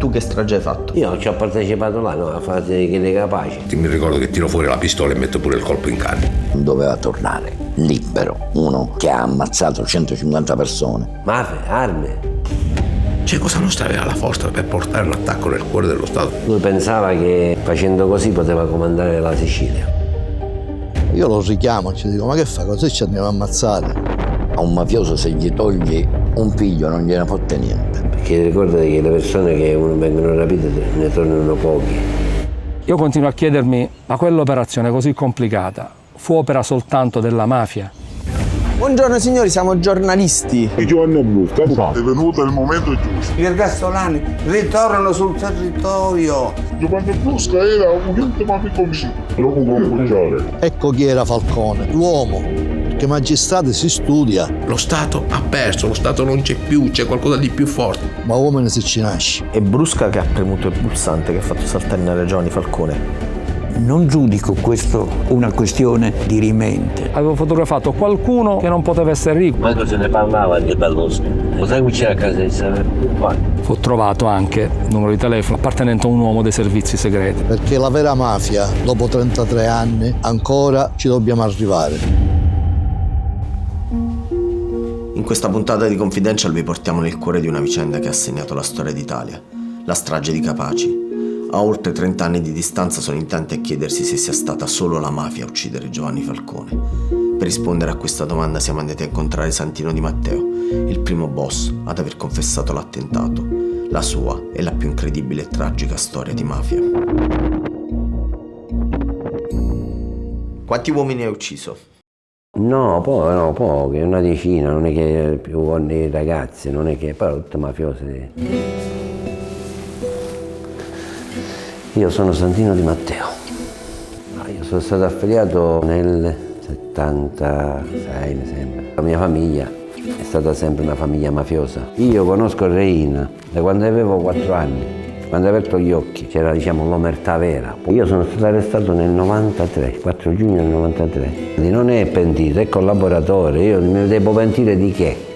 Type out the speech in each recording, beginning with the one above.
Tu che strage hai fatto? Io ci ho partecipato là, no, a fase che Capaci. Mi ricordo che tiro fuori la pistola e metto pure il colpo in canna. Doveva tornare libero, uno che ha ammazzato 150 persone. Mafia, armi. Cioè, Cosa Nostra aveva la forza per portare un attacco nel cuore dello Stato. Lui pensava che facendo così poteva comandare la Sicilia. Io lo richiamo, ci dico, ma che fa? Così ci andiamo a ammazzare. A un mafioso se gli togli un figlio non gliene fotte niente. Perché ricordati che le persone che vengono rapite ne tornano pochi. Io continuo a chiedermi, ma quell'operazione così complicata fu opera soltanto della mafia? Buongiorno signori, siamo giornalisti. Giovanni Brusca, è venuto il momento giusto. I ergastolani ritornano sul territorio. Giovanni Brusca era un intimo amico mio, lo può appoggiare. Ecco chi era Falcone, l'uomo. Perché magistrati si studia, Lo Stato ha perso, lo Stato non c'è più, c'è qualcosa di più forte. ma uomini se ci nasce. È Brusca che ha premuto il pulsante che ha fatto saltare in aria Giovanni Falcone. Non giudico questo una questione di rimente. Avevo fotografato qualcuno che non poteva essere ricco. Quando se ne parlava di Berlusconi. Lo sai che c'era a casa di Salerno? Fu trovato anche il numero di telefono appartenente a un uomo dei servizi segreti. Perché la vera mafia, dopo 33 anni, ancora ci dobbiamo arrivare. In questa puntata di Confidential vi portiamo nel cuore di una vicenda che ha segnato la storia d'Italia, la strage di Capaci. A oltre 30 anni di distanza sono in tanti a chiedersi se sia stata solo la mafia a uccidere Giovanni Falcone. Per rispondere a questa domanda siamo andati a incontrare Santino Di Matteo, il primo boss ad aver confessato l'attentato. La sua è la più incredibile e tragica storia di mafia. Quanti uomini hai ucciso? No, pochi, una decina, non è che più con i ragazzi, non è che, però tutte mafiose. Io sono Santino Di Matteo. Io sono stato affiliato nel 76, mi sembra. La mia famiglia è stata sempre una famiglia mafiosa. Io conosco il Reina da quando avevo 4 anni. Quando ho aperto gli occhi c'era, diciamo, l'omertà vera. Io sono stato arrestato nel 93, 4 giugno del 93. Quindi non è pentito, è collaboratore. Io mi devo pentire di che?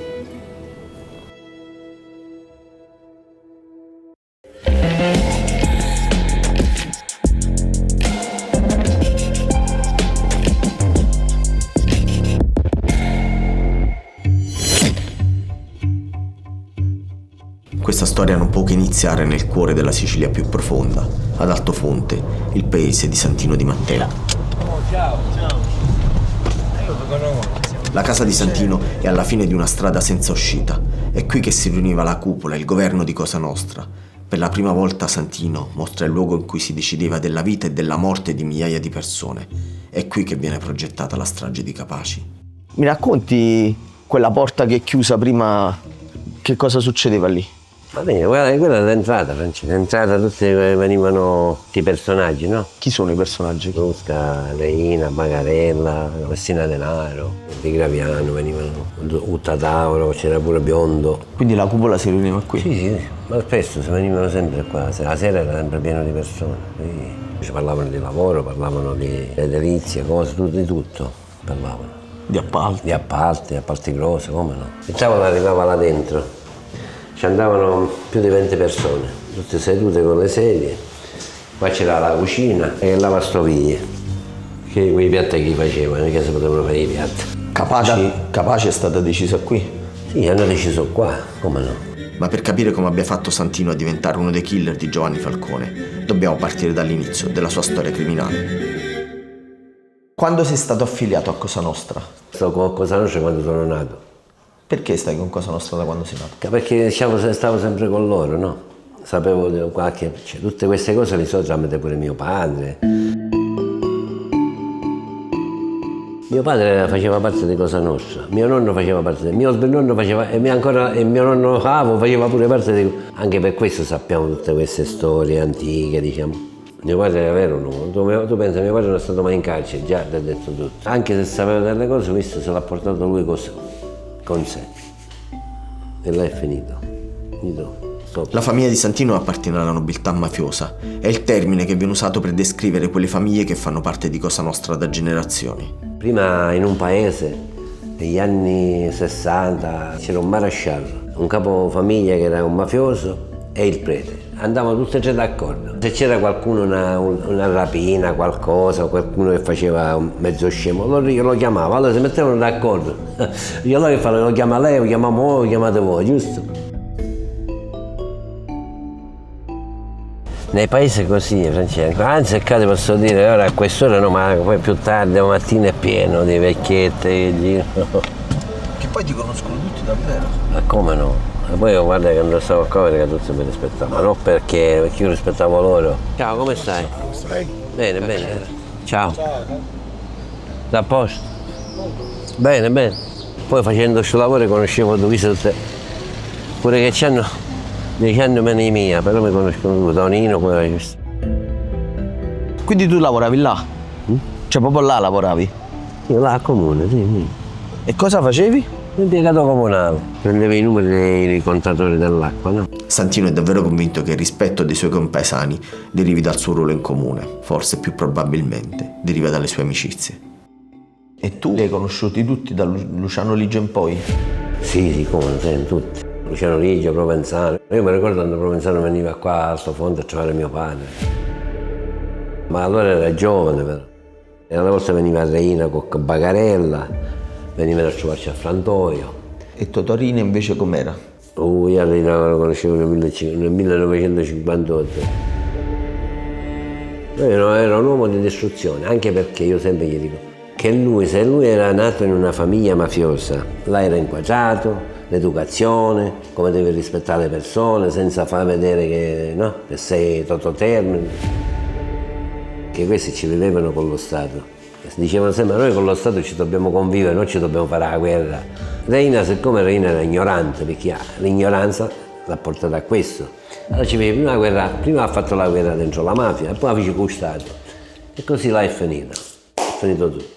Questa storia non può che iniziare nel cuore della Sicilia più profonda, ad Altofonte, il paese di Santino Di Matteo. La casa di Santino è alla fine di una strada senza uscita. È qui che si riuniva la cupola, il governo di Cosa Nostra. Per la prima volta Santino mostra il luogo in cui si decideva della vita e della morte di migliaia di persone. È qui che viene progettata la strage di Capaci. Mi racconti quella porta che è chiusa prima? Che cosa succedeva lì? Va bene, guarda, quella è l'entrata, l'entrata tutti venivano i personaggi, no? Chi sono i personaggi? Brusca, Reina, Bagarella, Messina Denaro, Di Graviano venivano, Uttatauro, c'era pure Biondo. Quindi la cupola si riuniva qui? Sì, ma spesso si venivano sempre qua, la sera era sempre pieno di persone. Quindi ci parlavano di lavoro, parlavano di edilizia, cose, di tutto parlavano. Di appalti? Di appalti grossi, come no? Il tavolo arrivava là dentro. Ci andavano più di 20 persone, tutte sedute con le sedie. Qua c'era la cucina e la lavastoviglie, che quei piatti chi facevano, mica si potevano fare i piatti. Capaci è stata decisa qui? Sì, hanno deciso qua, come no. Ma per capire come abbia fatto Santino a diventare uno dei killer di Giovanni Falcone, dobbiamo partire dall'inizio della sua storia criminale. Quando sei stato affiliato a Cosa Nostra? Sto con Cosa Nostra quando sono nato. Perché stai con Cosa Nostra da quando sei nato? Perché stavo sempre con loro, no? Sapevo cioè, tutte queste cose le so tramite pure mio padre. Mio padre faceva parte di Cosa Nostra, mio nonno faceva parte mio nonno faceva, e mio nonno Cavo faceva pure parte di... Anche per questo sappiamo tutte queste storie antiche, diciamo. Mio padre era vero uomo, tu pensi, mio padre non è stato mai in carcere, già ti ha detto tutto. Anche se sapeva delle cose, visto se l'ha portato lui con sé. E là è finito. Stop. La famiglia di Santino appartiene alla nobiltà mafiosa. È il termine che viene usato per descrivere quelle famiglie che fanno parte di Cosa Nostra da generazioni. Prima in un paese, negli anni 60, c'era un maresciallo, un capofamiglia che era un mafioso e il prete. Andavano tutti e tre d'accordo. Se c'era qualcuno, una rapina, qualcosa, qualcuno che faceva un mezzo scemo, allora io lo chiamavo, allora si mettevano d'accordo. Io allora che fare, lo chiama lei, lo chiamiamo voi, lo chiamate voi, giusto? Nei paesi così, Francesco, anzi ti posso dire, ora a quest'ora no, ma poi più tardi, la mattina è pieno di vecchiette che girano. Che poi ti conoscono tutti davvero. Ma come no? E poi io guarda che quando stavo qua perché tutti mi rispettavano, non perché io rispettavo loro. Ciao, come stai? Bene, bene. Ciao. Da a posto? Bene, bene. Poi facendo questo lavoro conoscevo tutte, pure che c'hanno 10 anni meno di mia, però mi conoscono tutti, Tonino, poi questo. Quindi tu lavoravi là? Cioè proprio là lavoravi? Io là al comune, sì. E cosa facevi? Impiegato comunale, prendevo i numeri dei contatori dell'acqua, no? Santino è davvero convinto che il rispetto dei suoi compaesani derivi dal suo ruolo in comune, forse più probabilmente deriva dalle sue amicizie. E tu li hai conosciuti tutti, da Luciano Ligio in poi? Sì, come tutti. Luciano Ligio, Provenzano. Io mi ricordo quando Provenzano veniva qua a Altofonte a trovare mio padre. Ma allora era giovane però. E una volta veniva a Reina con Bagarella, veniva a trovarci a Frantoio. E Totorina invece com'era? Io a Reina lo conoscevo nel 1958. Era un uomo di distruzione, anche perché io sempre gli dico che se lui era nato in una famiglia mafiosa, là era inquadrato, l'educazione, come devi rispettare le persone senza far vedere che sei tototermine. Che questi ci vivevano con lo Stato. Dicevano sempre, noi con lo Stato ci dobbiamo convivere, non ci dobbiamo fare la guerra. Reina, siccome Reina era ignorante, perché l'ignoranza l'ha portata a questo. Allora ci vede prima ha fatto la guerra dentro la mafia e poi ha fece con lo Stato. E così là è finito tutto.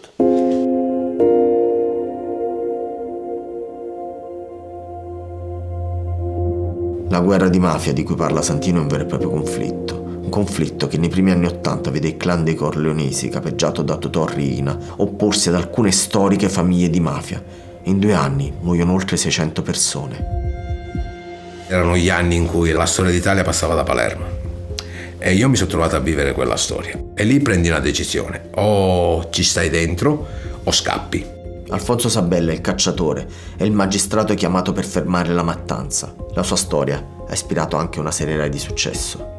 La guerra di mafia di cui parla Santino è un vero e proprio conflitto. Un conflitto che nei primi anni '80 vede il clan dei Corleonesi, capeggiato da Totò Riina, opporsi ad alcune storiche famiglie di mafia. In 2 anni muoiono oltre 600 persone. Erano gli anni in cui la storia d'Italia passava da Palermo. E io mi sono trovato a vivere quella storia. E lì prendi una decisione. O ci stai dentro o scappi. Alfonso Sabella, il cacciatore, è il magistrato chiamato per fermare la mattanza. La sua storia ha ispirato anche una serie Rai di successo.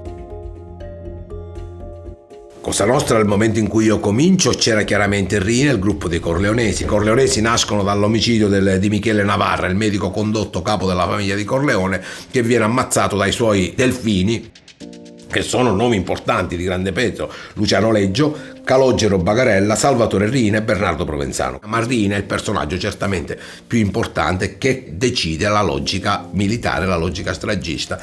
Cosa Nostra, al momento in cui io comincio, c'era chiaramente il Riina, il gruppo dei Corleonesi. I Corleonesi nascono dall'omicidio di Michele Navarra, il medico condotto capo della famiglia di Corleone, che viene ammazzato dai suoi delfini, che sono nomi importanti di grande peso: Luciano Leggio, Calogero Bagarella, Salvatore Riina e Bernardo Provenzano. Ma Riina è il personaggio certamente più importante che decide la logica militare, la logica stragista.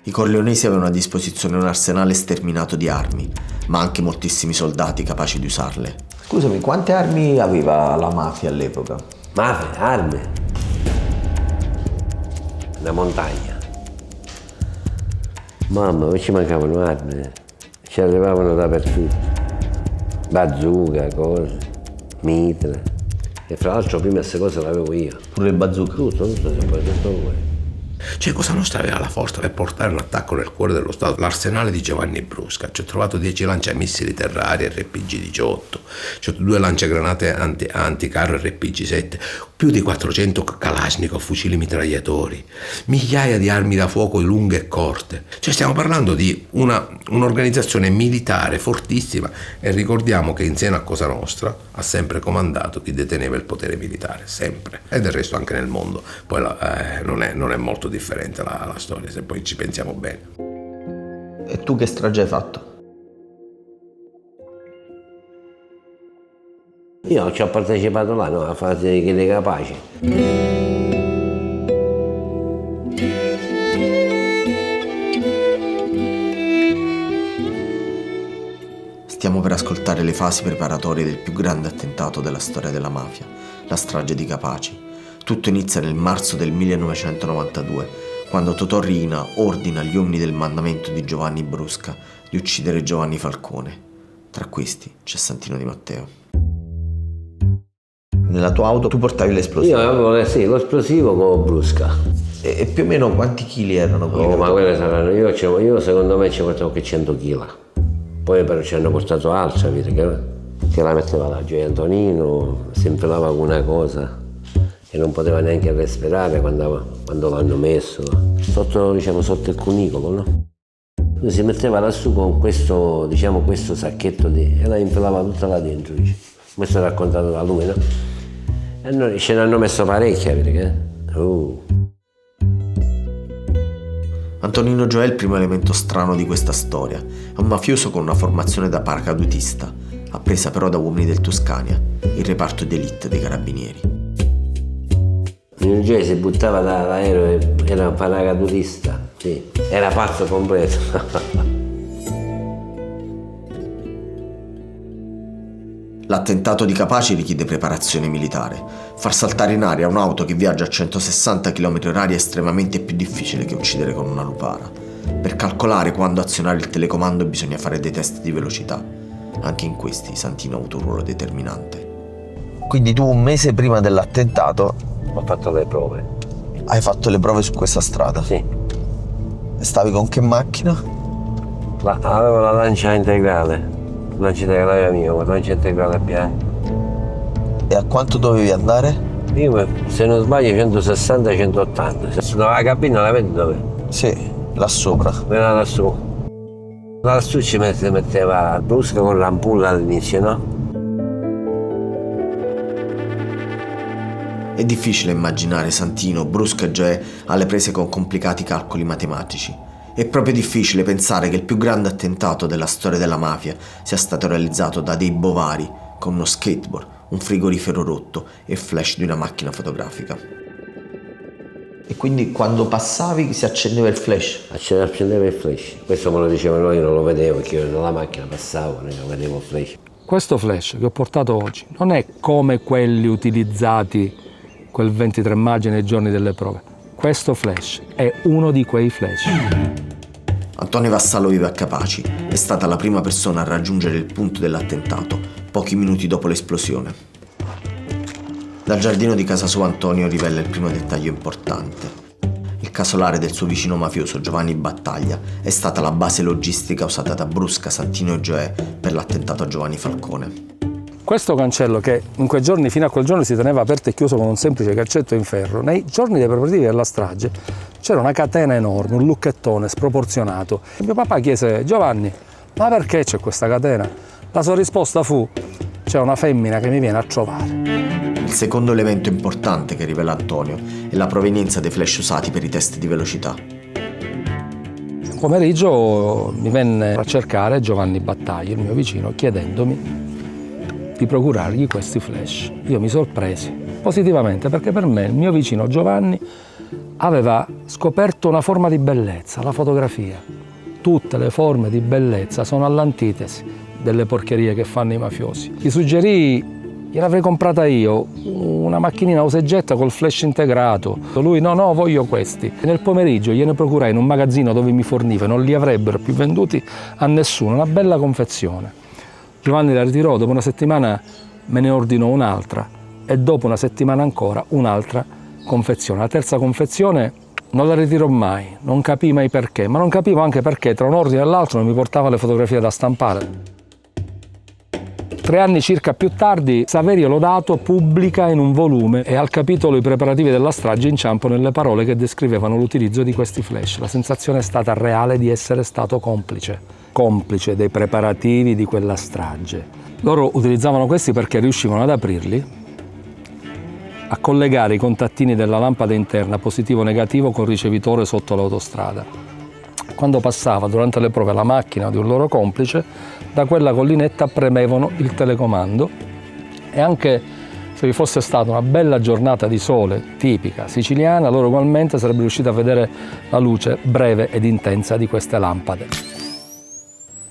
I Corleonesi avevano a disposizione un arsenale sterminato di armi, ma anche moltissimi soldati capaci di usarle. Scusami, quante armi aveva la mafia all'epoca? Mafia, armi. Una montagna. Mamma, ci mancavano armi. Ci arrivavano dappertutto. Bazooka, cose, mitra. E fra l'altro prima queste cose l'avevo io. Pure il bazooka? Tutto sempre tutto voi. Cioè, Cosa Nostra aveva la forza per portare un attacco nel cuore dello Stato. L'arsenale di Giovanni Brusca. Ci ho trovato 10 lanciamissili terrari RPG-18, c'ho 2 lanciagranate anticarro RPG-7, più di 400 Kalashnikov, fucili mitragliatori, migliaia di armi da fuoco lunghe e corte. Cioè, stiamo parlando di un'organizzazione militare fortissima, e ricordiamo che insieme a Cosa Nostra ha sempre comandato chi deteneva il potere militare, sempre. E del resto anche nel mondo. Poi non è molto differente la storia, se poi ci pensiamo bene. E tu che strage hai fatto? Io ci ho partecipato là, no, a fase dei capaci. Stiamo per ascoltare le fasi preparatorie del più grande attentato della storia della mafia, la strage di Capaci. Tutto inizia nel marzo del 1992, quando Totò Riina ordina agli uomini del mandamento di Giovanni Brusca di uccidere Giovanni Falcone. Tra questi c'è Santino Di Matteo. Nella tua auto tu portavi l'esplosivo? Io avevo l'esplosivo con Brusca. E più o meno quanti chili erano quelli? Oh, ma quelle saranno, io secondo me ci portavo che 100 kg. Poi però ci hanno portato altra, vedi, che la metteva là, Gioia Antonino, si infilava con una cosa e non poteva neanche respirare quando l'hanno messo. Sotto il cunicolo, no? Lui si metteva lassù con questo, questo sacchetto e la infilava tutta là dentro, dice. Questo è raccontato da lui, no? E noi ce ne hanno messo parecchia, vedi. Antonino Gioè è il primo elemento strano di questa storia. È un mafioso con una formazione da paracadutista, appresa però da uomini del Toscania, il reparto d'élite dei carabinieri. Antonino Gioè si buttava dall'aereo e era un paracadutista, sì, era pazzo completo. L'attentato di Capaci richiede preparazione militare. Far saltare in aria un'auto che viaggia a 160 km/h è estremamente più difficile che uccidere con una lupara. Per calcolare quando azionare il telecomando bisogna fare dei test di velocità. Anche in questi Santino ha avuto un ruolo determinante. Quindi tu un mese prima dell'attentato Ho fatto le prove. hai fatto le prove su questa strada? Sì. E stavi con che macchina? Avevo la lancia integrale. Lancia integrale mia, con lancia integrale bianca. E a quanto dovevi andare? Io, se non sbaglio, 160-180. La cabina la vedi dove? Sì, là sopra. Era lassù. Lassù ci metteva Brusca con l'ampulla all'inizio, no? È difficile immaginare Santino, Brusca e Gioè alle prese con complicati calcoli matematici. È proprio difficile pensare che il più grande attentato della storia della mafia sia stato realizzato da dei bovari con uno skateboard, un frigorifero rotto e flash di una macchina fotografica. E quindi quando passavi si accendeva il flash? Accendeva il flash. Questo me lo dicevano, io non lo vedevo, perché io nella macchina passavo, non vedevo il flash. Questo flash che ho portato oggi non è come quelli utilizzati quel 23 maggio nei giorni delle prove. Questo flash è uno di quei flash. Antonio Vassallo vive a Capaci, è stata la prima persona a raggiungere il punto dell'attentato, pochi minuti dopo l'esplosione. Dal giardino di casa sua Antonio rivela il primo dettaglio importante. Il casolare del suo vicino mafioso Giovanni Battaglia è stata la base logistica usata da Brusca, Santino e Gioè per l'attentato a Giovanni Falcone. Questo cancello, che in quei giorni, fino a quel giorno, si teneva aperto e chiuso con un semplice caccetto in ferro, nei giorni dei preparativi della strage c'era una catena enorme, un lucchettone sproporzionato. E mio papà chiese: Giovanni, ma perché c'è questa catena? La sua risposta fu: c'è una femmina che mi viene a trovare. Il secondo elemento importante che rivela Antonio è la provenienza dei flash usati per i test di velocità. Un pomeriggio mi venne a cercare Giovanni Battaglia, il mio vicino, chiedendomi di procurargli questi flash. Io mi sorpresi positivamente, perché per me il mio vicino Giovanni aveva scoperto una forma di bellezza, la fotografia. Tutte le forme di bellezza sono all'antitesi delle porcherie che fanno i mafiosi. Gli suggerì, gliel'avrei comprata io, una macchinina useggetta col flash integrato. Lui: no, voglio questi. E nel pomeriggio gliene procurai in un magazzino dove mi forniva, non li avrebbero più venduti a nessuno, una bella confezione. Giovanni la ritirò, dopo una settimana me ne ordinò un'altra e dopo una settimana ancora un'altra confezione. La terza confezione non la ritirò mai, non capii mai perché, ma non capivo anche perché tra un ordine e l'altro non mi portava le fotografie da stampare. 3 anni circa più tardi, Saverio Lodato pubblica in un volume e al capitolo I preparativi della strage inciampano nelle parole che descrivevano l'utilizzo di questi flash. La sensazione è stata reale di essere stato complice dei preparativi di quella strage. Loro utilizzavano questi perché riuscivano ad aprirli, a collegare i contattini della lampada interna positivo o negativo col ricevitore sotto l'autostrada. Quando passava durante le prove la macchina di un loro complice, da quella collinetta premevano il telecomando e anche se vi fosse stata una bella giornata di sole tipica siciliana, loro ugualmente sarebbero riusciti a vedere la luce breve ed intensa di queste lampade.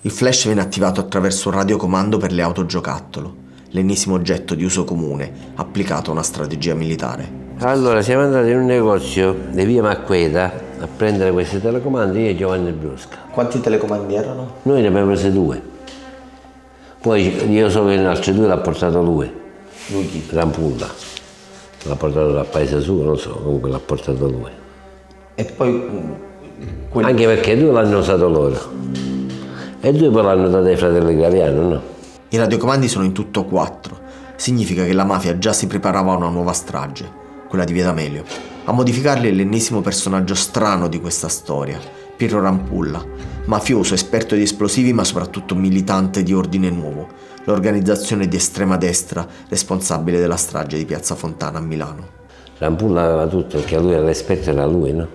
Il flash viene attivato attraverso un radiocomando per le auto giocattolo, l'ennesimo oggetto di uso comune applicato a una strategia militare. Allora siamo andati in un negozio di via Macqueta a prendere questi telecomandi, io e Giovanni Brusca. Quanti telecomandi erano? Noi ne abbiamo presi 2. Poi io so che in altri 2 l'ha portato lui. Lui chi? L'ampulla. L'ha portato dal paese suo, non so, comunque l'ha portato lui. E poi Anche perché 2 l'hanno usato loro e 2 poi l'hanno dato ai fratelli Graviano, no? I radiocomandi sono in tutto 4. Significa che la mafia già si preparava a una nuova strage, quella di Via D'Amelio. A modificarli è l'ennesimo personaggio strano di questa storia, Piero Rampulla, mafioso, esperto di esplosivi ma soprattutto militante di Ordine Nuovo, l'organizzazione di estrema destra responsabile della strage di Piazza Fontana a Milano. Rampulla aveva tutto, perché lui era l'esperto, era lui, no?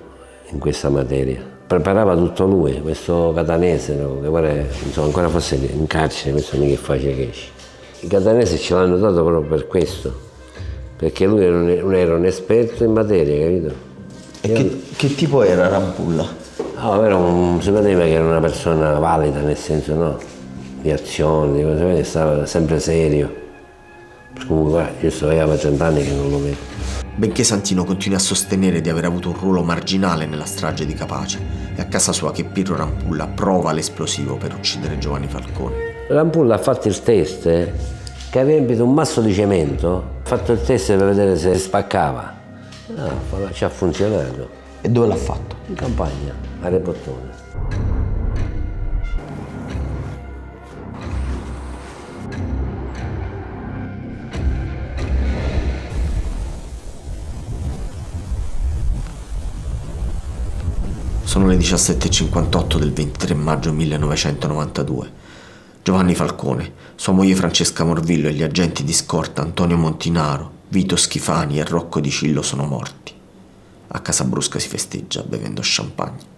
In questa materia. Preparava tutto lui, questo catanese, no? Che ora, insomma, ancora fosse in carcere, questo mica è facile che esce. I catanesi ce l'hanno dato proprio per questo, perché lui era un esperto in materia, capito? E che tipo era Rampulla? Si vedeva che era una persona valida, nel senso, no? Di azione, di cose, stava sempre serio. Comunque, guarda, io aveva 30 anni che non lo vedo. Benché Santino continui a sostenere di aver avuto un ruolo marginale nella strage di Capaci, è a casa sua che Piero Rampulla prova l'esplosivo per uccidere Giovanni Falcone. Rampulla ha fatto il test, che ha riempito un masso di cemento, ha fatto il test per vedere se spaccava. No, ci ha funzionato. E dove l'ha fatto? In campagna, a Rebottone. Sono le 17:58 del 23 maggio 1992. Giovanni Falcone, sua moglie Francesca Morvillo e gli agenti di scorta Antonio Montinaro, Vito Schifani e Rocco Di Cillo sono morti. A Casa Brusca si festeggia bevendo champagne.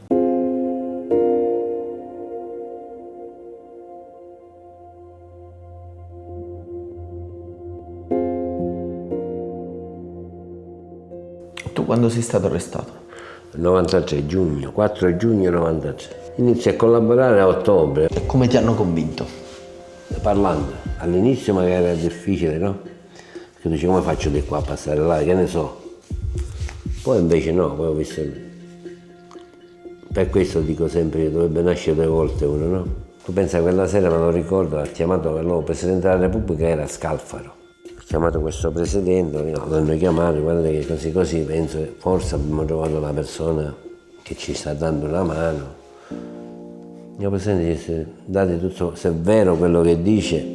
Tu quando sei stato arrestato? 93 giugno, 4 giugno 93. Inizio a collaborare a ottobre. E come ti hanno convinto? Parlando. All'inizio magari era difficile, no? Perché dice come faccio di qua a passare là, che ne so. Poi invece no, poi ho visto. Per questo dico sempre che dovrebbe nascere 2 volte uno, no? Tu pensa, quella sera, me lo ricordo, ha chiamato il nuovo Presidente della Repubblica, era Scalfaro. Ha chiamato questo Presidente, l'hanno chiamato, guarda che così, penso che forse abbiamo trovato la persona che ci sta dando una mano. Il mio Presidente dice, date tutto, se è vero quello che dice,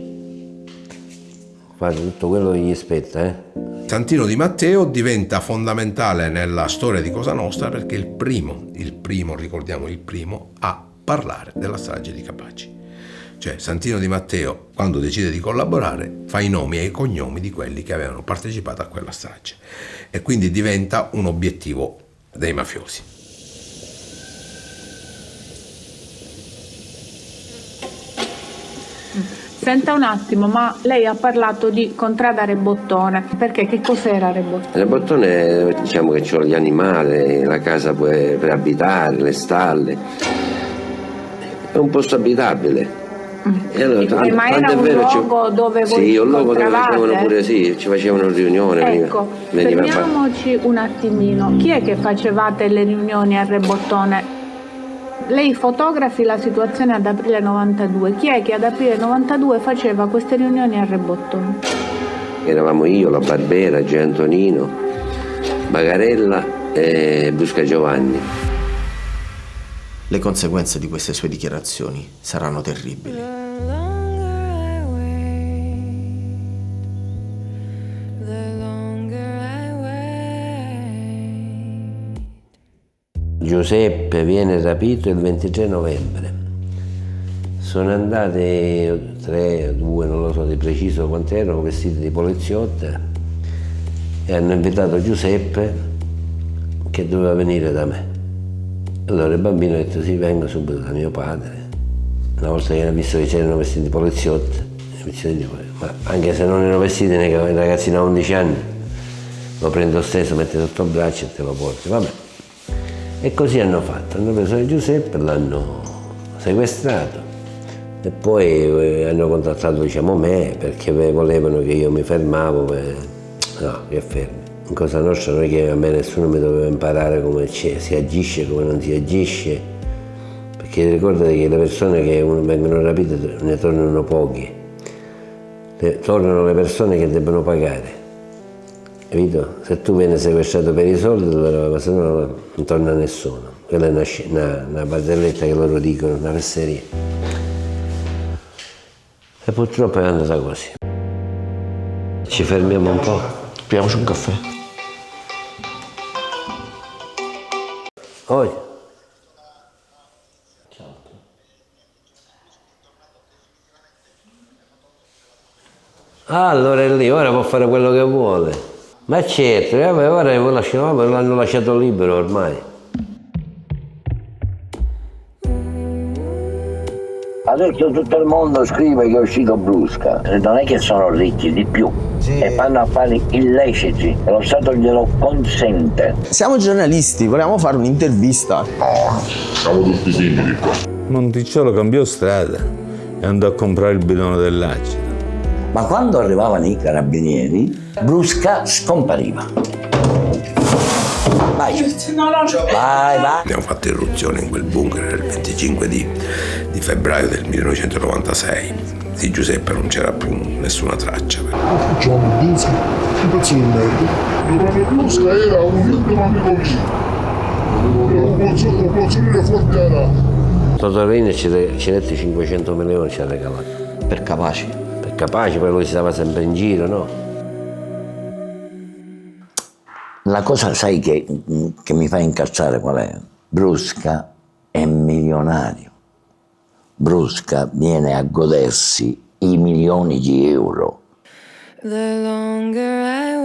fate tutto quello che gli spetta, Santino Di Matteo diventa fondamentale nella storia di Cosa Nostra perché è il primo, ricordiamo, il primo a parlare della strage di Capaci. Cioè Santino Di Matteo, quando decide di collaborare, fa i nomi e i cognomi di quelli che avevano partecipato a quella strage e quindi diventa un obiettivo dei mafiosi. Senta un attimo, ma lei ha parlato di contrada Rebottone, perché che cos'era Rebottone? Rebottone, diciamo che c'ho gli animali, la casa per abitare, le stalle, è un posto abitabile. E allora, ma era un luogo dove voi sì, un luogo dove facevano pure, sì, ci facevano riunioni. Ecco, fermiamoci un attimino. Chi è che facevate le riunioni a Rebottone? Lei fotografi la situazione ad aprile 92. Chi è che ad aprile 92 faceva queste riunioni a Rebottone? Eravamo io, la Barbera, Gio Antonino, Bagarella e Brusca Giovanni. Le conseguenze di queste sue dichiarazioni saranno terribili. Giuseppe viene rapito il 23 novembre. Sono andati 3 o 2, non lo so di preciso quanti erano, vestiti di poliziotta e hanno invitato Giuseppe che doveva venire da me. Allora il bambino ha detto sì, vengo subito da mio padre. Una volta che hanno visto che c'erano vestiti di poliziotta, ma anche se non erano vestiti, i ragazzi da 11 anni, lo prendo stesso, mette sotto il braccio e te lo porti, vabbè. E così hanno fatto, hanno preso Giuseppe, l'hanno sequestrato e poi hanno contattato, diciamo, me perché volevano che io mi fermavo no, che fermi. In Cosa Nostra non è che a me nessuno mi doveva imparare come si agisce, come non si agisce, perché ricordate che le persone che vengono rapite ne tornano pochi, tornano le persone che debbono pagare capito? Se tu vieni sequestrato per i soldi, allora, se no non torna nessuno. Quella è una barzelletta che loro dicono, una fesseria. E purtroppo è andata così. Ci fermiamo un po'. Pigliamoci un caffè. Oi. Ah, allora è lì, ora può fare quello che vuole. Ma certo, ora l'hanno lasciato libero ormai. Adesso tutto il mondo scrive che è uscito Brusca, non è che sono ricchi di più, e fanno affari illeciti, lo Stato glielo consente. Siamo giornalisti, volevamo fare un'intervista. No, siamo tutti simili qua. Monticciolo cambiò strada e andò a comprare il bidone dell'acido. Ma quando arrivavano i carabinieri, Brusca scompariva. Vai. Vai. Abbiamo fatto irruzione in quel bunker il 25 di febbraio del 1996. Di Giuseppe non c'era più nessuna traccia. John Brusca, un pezzo di merda. Giovanni Brusca era un intimo amico mio. Lo posso dire fuori alla. Totorino ci dette 500 milioni, ci ha regalato. Per Capaci. Per Capaci, poi lui stava sempre in giro, no? La cosa, sai, che mi fa incazzare qual è? Brusca è milionario. Brusca viene a godersi i milioni di euro. The longer I